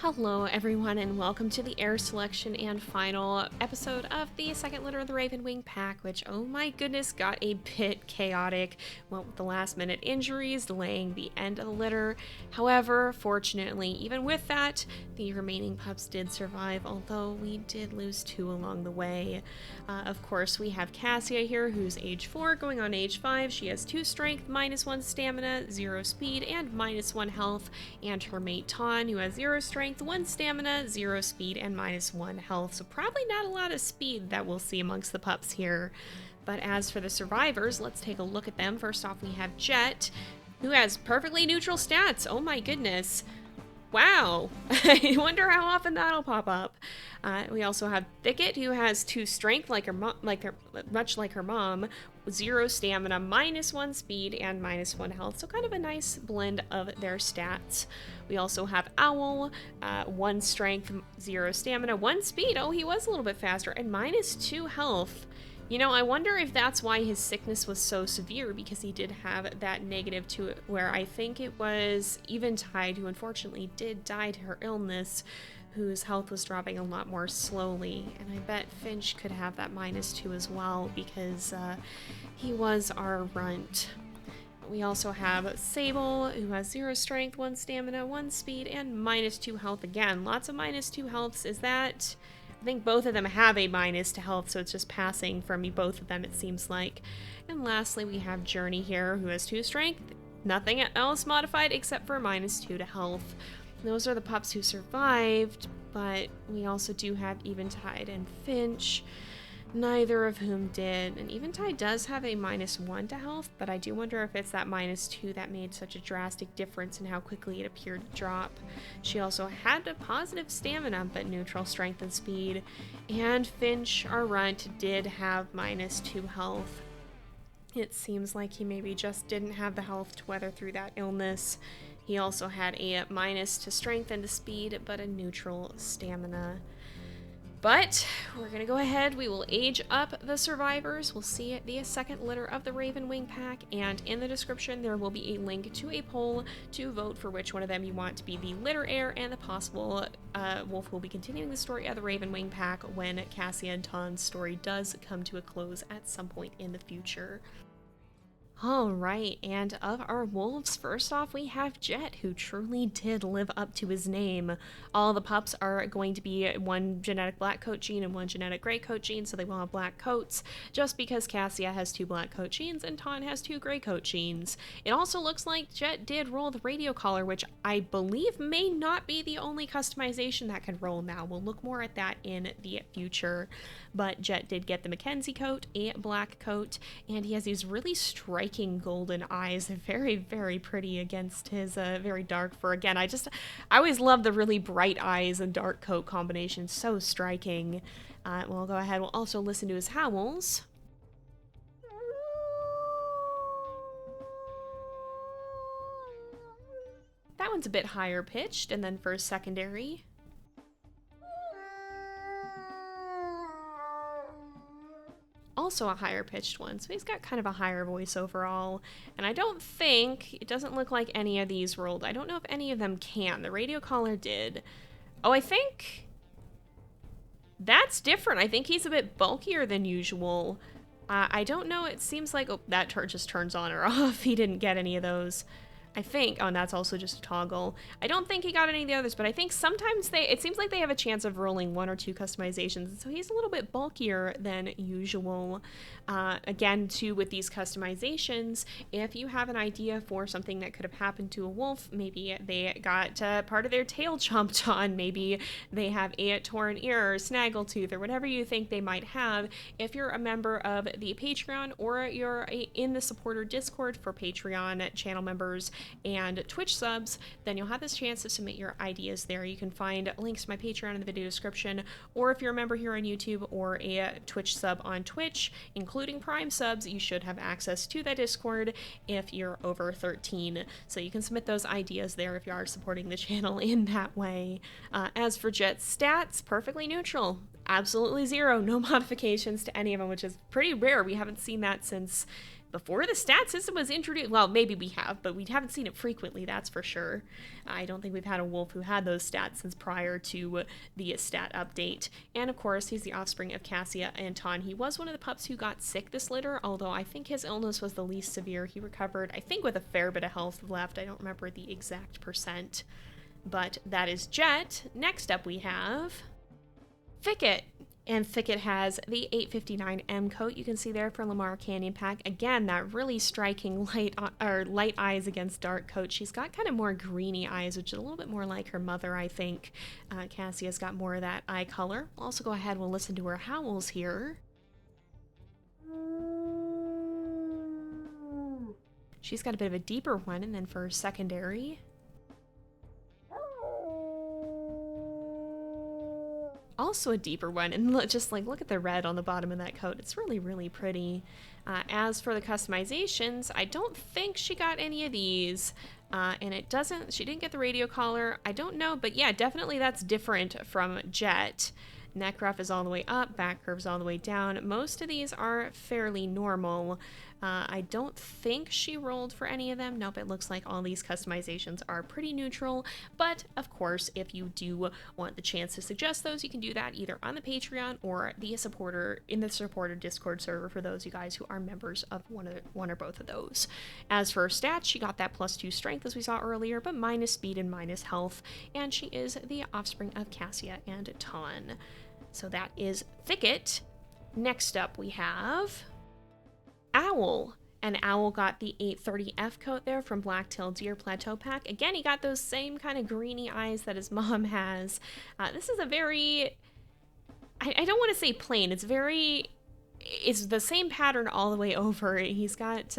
Hello everyone and welcome to the Heirs selection and final episode of the second litter of the Ravenwing pack, which, oh my goodness, got a bit chaotic. Went with the last minute injuries delaying the end of the litter. However, fortunately, even with that, the remaining pups did survive, although we did lose two along the way. Of course, we have Cassia here, who's age 4 going on age 5. She has 2 strength, -1 stamina, 0 speed, and -1 health. And her mate Ton, who has 0 strength, 1 stamina, 0 speed, and -1 health. So probably not a lot of speed that we'll see amongst the pups here. But as for the survivors, let's take a look at them. First off, we have Jet, who has perfectly neutral stats. Oh my goodness. Wow. I wonder how often that'll pop up. We also have Thicket, who has 2 strength, much like her mom, 0 stamina, -1 speed, and -1 health. So kind of a nice blend of their stats. We also have Owl, 1 strength, 0 stamina, 1 speed. Oh, he was a little bit faster, and -2 health. You know, I wonder if that's why his sickness was so severe, because he did have that negative to it, where I think it was Eventide, who unfortunately did die to her illness, whose health was dropping a lot more slowly. And I bet Finch could have that -2 as well, because he was our runt. We also have Sable, who has 0 strength, 1 stamina, 1 speed, and -2 health again. Lots of -2 healths. Is that... I think both of them have a minus to health, so it's just passing from both of them, it seems like. And lastly, we have Journey here, who has 2 strength, nothing else modified except for -2 to health. Those are the pups who survived, but we also do have Eventide and Finch, neither of whom did. And Eventide does have a -1 to health, but I do wonder if it's that -2 that made such a drastic difference in how quickly it appeared to drop. She also had a positive stamina, but neutral strength and speed. And Finch, our runt, did have -2 health. It seems like he maybe just didn't have the health to weather through that illness. He also had a minus to strength and to speed, but a neutral stamina. But we're going to go ahead, we will age up the survivors. We'll see the second litter of the Ravenwing pack, and in the description there will be a link to a poll to vote for which one of them you want to be the litter heir and the possible wolf who will be continuing the story of the Ravenwing pack when Cassia and Ton's story does come to a close at some point in the future. Alright, and of our wolves, first off we have Jet, who truly did live up to his name. All the pups are going to be 1 genetic black coat gene and 1 genetic gray coat gene, so they will have black coats, just because Cassia has 2 black coat genes and Ton has 2 gray coat genes. It also looks like Jet did roll the radio collar, which I believe may not be the only customization that can roll now. We'll look more at that in the future. But Jet did get the Mackenzie coat, a black coat, and he has these really striking golden eyes. They're very, very pretty against his very dark fur. Again, I always love the really bright eyes and dark coat combination. So striking. We'll go ahead. We'll also listen to his howls. That one's a bit higher pitched, and then for his secondary, also a higher pitched one, so he's got kind of a higher voice overall. And I don't think, it doesn't look like any of these rolled. I don't know if any of them can. The radio collar did. Oh, I think that's different. I think he's a bit bulkier than usual. I don't know, it seems like, oh, that just turns on or off. He didn't get any of those. I think, oh, and that's also just a toggle. I don't think he got any of the others, but I think sometimes it seems like they have a chance of rolling 1 or 2 customizations, so he's a little bit bulkier than usual. Again, too, with these customizations, if you have an idea for something that could have happened to a wolf, maybe they got part of their tail chomped on, maybe they have a torn ear or snaggletooth, or whatever you think they might have, if you're a member of the Patreon or you're in the supporter Discord for Patreon channel members and Twitch subs, then you'll have this chance to submit your ideas there. You can find links to my Patreon in the video description, or if you're a member here on YouTube or a Twitch sub on Twitch, including Prime subs, you should have access to that Discord if you're over 13. So you can submit those ideas there if you are supporting the channel in that way. As for Jet's stats, perfectly neutral. Absolutely 0, no modifications to any of them, which is pretty rare. We haven't seen that since before the stat system was introduced. Well, maybe we have, but we haven't seen it frequently, that's for sure. I don't think we've had a wolf who had those stats since prior to the stat update. And of course, he's the offspring of Cassia and Ton. He was one of the pups who got sick this litter, although I think his illness was the least severe. He recovered, I think, with a fair bit of health left. I don't remember the exact percent. But that is Jet. Next up we have Thicket. And Thicket has the 859M coat you can see there for Lamar Canyon Pack. Again, that really striking light eyes against dark coat. She's got kind of more greeny eyes, which is a little bit more like her mother, I think. Cassia's got more of that eye color. We'll also go ahead and we'll listen to her howls here. She's got a bit of a deeper one, and then for her secondary, also a deeper one, and just like look at the red on the bottom of that coat. It's really, really pretty. As for the customizations, I don't think she got any of these, and she didn't get the radio collar. I don't know, but yeah, definitely that's different from Jet. Neck ruff is all the way up, back curves all the way down. Most of these are fairly normal. I don't think she rolled for any of them. Nope, it looks like all these customizations are pretty neutral. But of course, if you do want the chance to suggest those, you can do that either on the Patreon or the supporter Discord server for those of you guys who are members of one or both of those. As for her stats, she got that +2 strength as we saw earlier, but minus speed and minus health, and she is the offspring of Cassia and Ton. So that is Thicket. Next up we have Owl. And Owl got the 830F coat there from Blacktail Deer Plateau Pack. Again, he got those same kind of greeny eyes that his mom has. This is a very, I don't want to say plain, it's the same pattern all the way over. He's got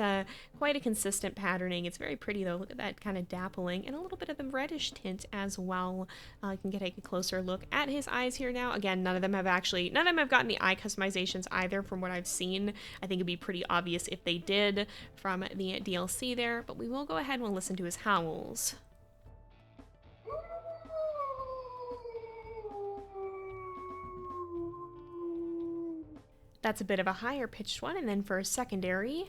quite a consistent patterning. It's very pretty though. Look at that kind of dappling and a little bit of the reddish tint as well. You can take a closer look at his eyes here now. Again, none of them have gotten the eye customizations either from what I've seen. I think it'd be pretty obvious if they did from the DLC there, but we will go ahead and we'll listen to his howls. That's a bit of a higher pitched one, and then for a secondary,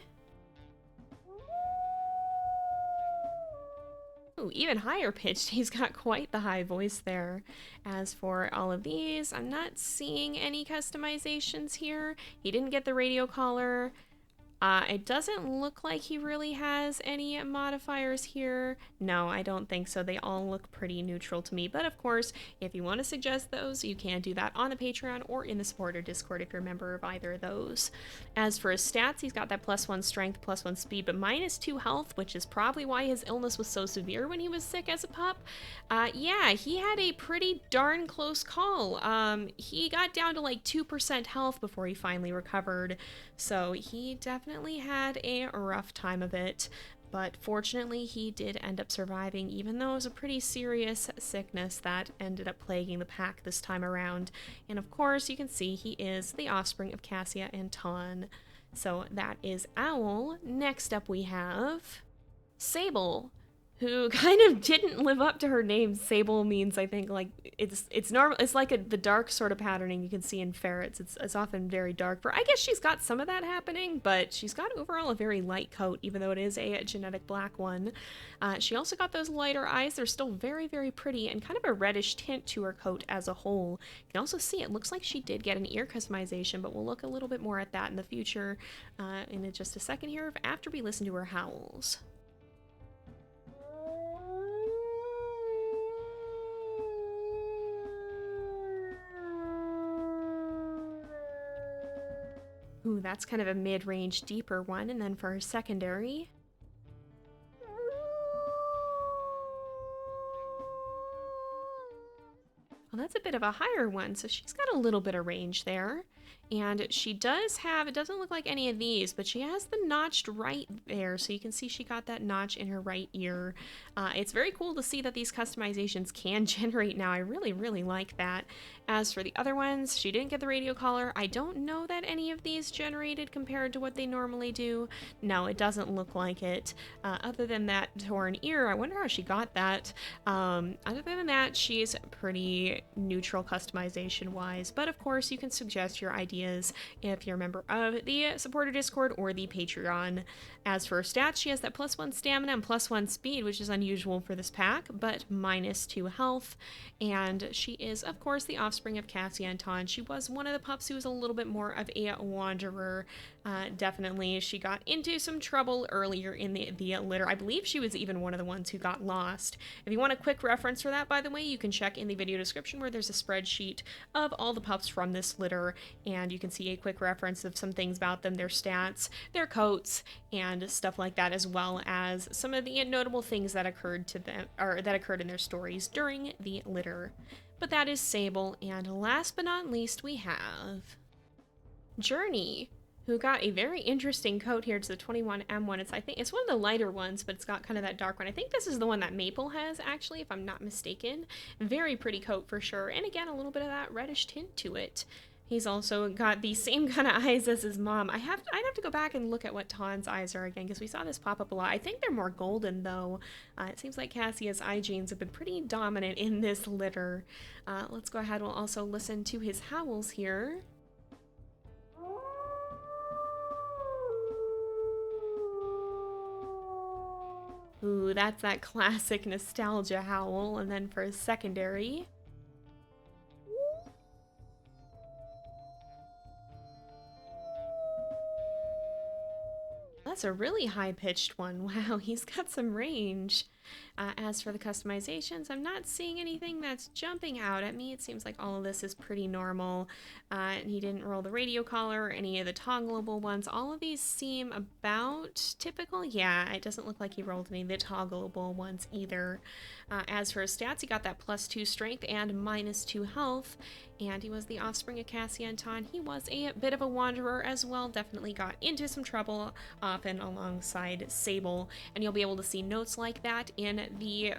ooh, even higher pitched. He's got quite the high voice there. As for all of these, I'm not seeing any customizations here. He didn't get the radio collar. It doesn't look like he really has any modifiers here. No, I don't think so. They all look pretty neutral to me. But of course, if you want to suggest those, you can do that on the Patreon or in the supporter Discord if you're a member of either of those. As for his stats, he's got that +1 strength, +1 speed, but -2 health, which is probably why his illness was so severe when he was sick as a pup. Yeah, he had a pretty darn close call. He got down to like 2% health before he finally recovered. So he definitely had a rough time of it, but fortunately he did end up surviving, even though it was a pretty serious sickness that ended up plaguing the pack this time around. And of course, you can see he is the offspring of Cassia and Ton. So that is Owl. Next up we have Sable, who kind of didn't live up to her name. Sable means, I think, like it's normal. It's like the dark sort of patterning you can see in ferrets. It's often very dark. I guess she's got some of that happening, but she's got overall a very light coat, even though it is a genetic black one. She also got those lighter eyes. They're still very, very pretty and kind of a reddish tint to her coat as a whole. You can also see it looks like she did get an ear customization, but we'll look a little bit more at that in the future in just a second here after we listen to her howls. Ooh, that's kind of a mid-range, deeper one. And then for her secondary, well, that's a bit of a higher one, so she's got a little bit of range there. And she does have, it doesn't look like any of these, but she has the notched right there, so you can see she got that notch in her right ear. It's very cool to see that these customizations can generate now. I really, really like that. As for the other ones, she didn't get the radio collar. I don't know that any of these generated compared to what they normally do. No, it doesn't look like it. Other than that torn ear, I wonder how she got that. Other than that, she's pretty neutral customization-wise, but of course you can suggest your ideas if you're a member of the supporter Discord or the Patreon. As for her stats, she has that +1 stamina and +1 speed, which is unusual for this pack, but -2 health. And she is, of course, the offspring of Cassia and Ton. She was one of the pups who was a little bit more of a wanderer. Definitely, she got into some trouble earlier in the litter. I believe she was even one of the ones who got lost. If you want a quick reference for that, by the way, you can check in the video description where there's a spreadsheet of all the pups from this litter, and you can see a quick reference of some things about them, their stats, their coats, and stuff like that, as well as some of the notable things that occurred to them, or that occurred in their stories during the litter. But that is Sable, and last but not least, we have Journey, who got a very interesting coat here. It's the 21M1. I think it's one of the lighter ones, but it's got kind of that dark one. I think this is the one that Maple has, actually, if I'm not mistaken. Very pretty coat for sure, and again, a little bit of that reddish tint to it. He's also got the same kind of eyes as his mom. I'd have to go back and look at what Ton's eyes are again, because we saw this pop up a lot. I think they're more golden, though. It seems like Cassia's eye genes have been pretty dominant in this litter. Let's go ahead. We'll also listen to his howls here. Ooh, that's that classic nostalgia howl. And then for his secondary, that's a really high-pitched one. Wow, he's got some range. As for the customizations, I'm not seeing anything that's jumping out at me. It seems like all of this is pretty normal. He didn't roll the radio collar or any of the toggleable ones. All of these seem about typical. Yeah, it doesn't look like he rolled any of the toggleable ones either. As for his stats, he got that +2 strength and -2 health, and he was the offspring of Cassia and Ton. He was a bit of a wanderer as well, definitely got into some trouble, often alongside Sable, and you'll be able to see notes like that in the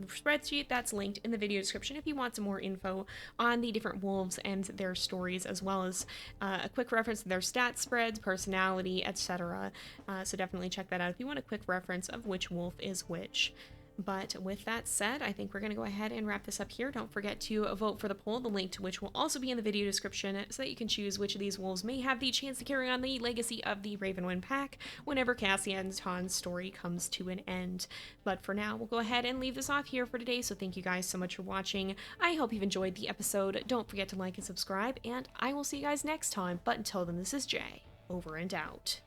spreadsheet that's linked in the video description if you want some more info on the different wolves and their stories, as well as a quick reference to their stat spreads, personality, etc. So definitely check that out if you want a quick reference of which wolf is which. But with that said, I think we're going to go ahead and wrap this up here. Don't forget to vote for the poll, the link to which will also be in the video description, so that you can choose which of these wolves may have the chance to carry on the legacy of the Ravenwing pack whenever Cassia and Ton's story comes to an end. But for now, we'll go ahead and leave this off here for today, so thank you guys so much for watching. I hope you've enjoyed the episode. Don't forget to like and subscribe, and I will see you guys next time. But until then, this is Jay, over and out.